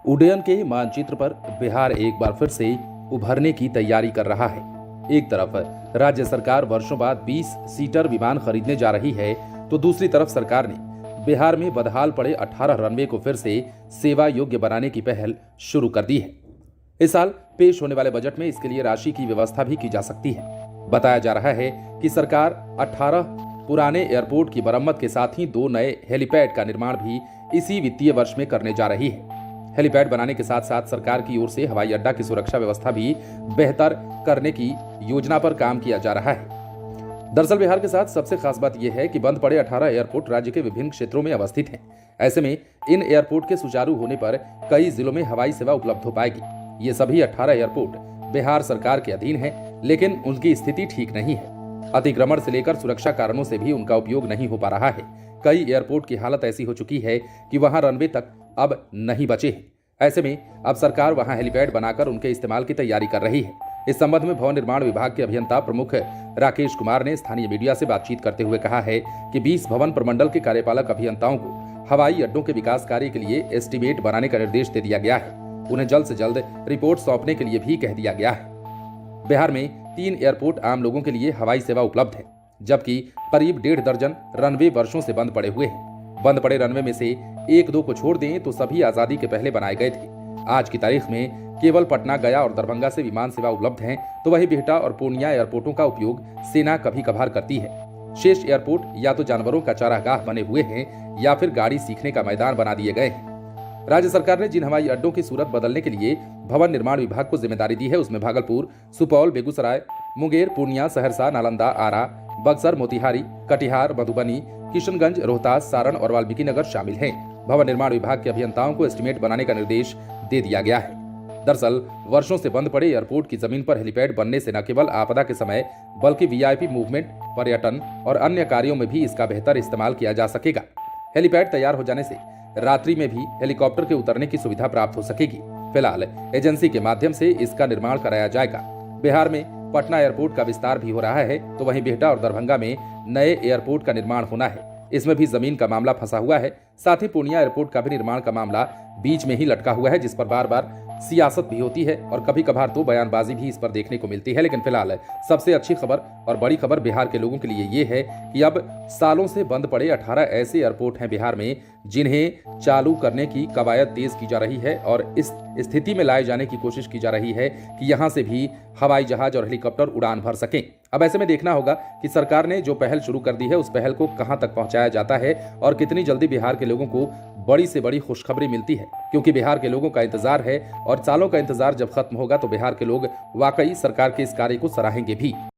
उड्डयन के मानचित्र पर बिहार एक बार फिर से उभरने की तैयारी कर रहा है। एक तरफ राज्य सरकार वर्षों बाद 20 सीटर विमान खरीदने जा रही है, तो दूसरी तरफ सरकार ने बिहार में बदहाल पड़े 18 रनवे को फिर से सेवा योग्य बनाने की पहल शुरू कर दी है। इस साल पेश होने वाले बजट में इसके लिए राशि की व्यवस्था भी की जा सकती है। बताया जा रहा है कि सरकार 18 पुराने एयरपोर्ट की मरम्मत के साथ ही 2 नए हेलीपैड का निर्माण भी इसी वित्तीय वर्ष में करने जा रही है। हेलीपैड बनाने के साथ साथ सरकार की ओर से हवाई अड्डा की सुरक्षा व्यवस्था भी बेहतर करने की योजना पर काम किया जा रहा है। दरअसल बिहार के साथ सबसे खास बात यह है कि बंद पड़े 18 एयरपोर्ट राज्य के विभिन्न क्षेत्रों में अवस्थित हैं। ऐसे में इन एयरपोर्ट के सुचारू होने पर कई जिलों में हवाई सेवा उपलब्ध हो पाएगी। ये सभी 18 एयरपोर्ट बिहार सरकार के अधीन है, लेकिन उनकी स्थिति ठीक नहीं है। अतिक्रमण से लेकर सुरक्षा कारणों से भी उनका उपयोग नहीं हो पा रहा है। कई एयरपोर्ट की हालत ऐसी हो चुकी है कि वहां रनवे तक अब नहीं बचे हैं। ऐसे में अब सरकार वहां हेलीपैड बनाकर उनके इस्तेमाल की तैयारी कर रही है। इस संबंध में भवन निर्माण विभाग के अभियंता प्रमुख राकेश कुमार ने स्थानीय मीडिया से बातचीत करते हुए कहा है कि 20 भवन प्रमंडल के कार्यपालक अभियंताओं को हवाई अड्डों के विकास कार्य के लिए एस्टीमेट बनाने का निर्देश दे दिया गया है। उन्हें जल्द से जल्द रिपोर्ट सौंपने के लिए भी कह दिया गया है। बिहार में 3 एयरपोर्ट आम लोगों के लिए हवाई सेवा उपलब्ध है, जबकि करीब 1.5 दर्जन रनवे वर्षों से बंद पड़े हुए हैं। बंद पड़े रनवे में से 1-2 को छोड़ दें तो सभी आजादी के पहले बनाए गए थे। आज की तारीख में केवल पटना, गया और दरभंगा से विमान सेवा उपलब्ध हैं, तो वही बिहटा और पूर्णिया एयरपोर्टों का उपयोग सेना कभी कभार करती है। शेष एयरपोर्ट या तो जानवरों का चारागाह बने हुए हैं या फिर गाड़ी सीखने का मैदान बना दिए गए हैं। राज्य सरकार ने जिन हवाई अड्डों की सूरत बदलने के लिए भवन निर्माण विभाग को जिम्मेदारी दी है, उसमें भागलपुर, सुपौल, बेगूसराय, मुंगेर, पूर्णिया, सहरसा, नालंदा, आरा, बक्सर, मोतिहारी, कटिहार, मधुबनी, किशनगंज, रोहतास, सारण और वाल्मीकि नगर शामिल हैं। भवन निर्माण विभाग के अभियंताओं को एस्टीमेट बनाने का निर्देश दे दिया गया है। दरअसल वर्षों से बंद पड़े एयरपोर्ट की जमीन पर हेलीपैड बनने से न केवल आपदा के समय बल्कि वीआईपी मूवमेंट, पर्यटन और अन्य कार्यों में भी इसका बेहतर इस्तेमाल किया जा सकेगा। हेलीपैड तैयार हो जाने से रात्रि में भी हेलीकॉप्टर के उतरने की सुविधा प्राप्त हो सकेगी। फिलहाल एजेंसी के माध्यम से इसका निर्माण कराया जाएगा। बिहार में पटना एयरपोर्ट का विस्तार भी हो रहा है, तो वहीं बिहटा और दरभंगा में नए एयरपोर्ट का निर्माण होना है। इसमें भी जमीन का मामला फंसा हुआ है। साथ ही पूर्णिया एयरपोर्ट का भी निर्माण का मामला बीच में ही लटका हुआ है, जिस पर बार बार सियासत भी होती है और कभी कभार तो बयानबाजी भी इस पर देखने को मिलती है। लेकिन फिलहाल सबसे अच्छी खबर और बड़ी खबर बिहार के लोगों के लिए ये है कि अब सालों से बंद पड़े 18 ऐसे एयरपोर्ट हैं बिहार में, जिन्हें चालू करने की कवायद तेज की जा रही है और इस स्थिति में लाए जाने की कोशिश की जा रही है कि यहां से भी हवाई जहाज और हेलीकॉप्टर उड़ान भर सकें। अब ऐसे में देखना होगा कि सरकार ने जो पहल शुरू कर दी है, उस पहल को कहां तक पहुंचाया जाता है और कितनी जल्दी बिहार के लोगों को बड़ी से बड़ी खुशखबरी मिलती है। क्योंकि बिहार के लोगों का इंतजार है और सालों का इंतजार जब खत्म होगा तो बिहार के लोग वाकई सरकार के इस कार्य को सराहेंगे भी।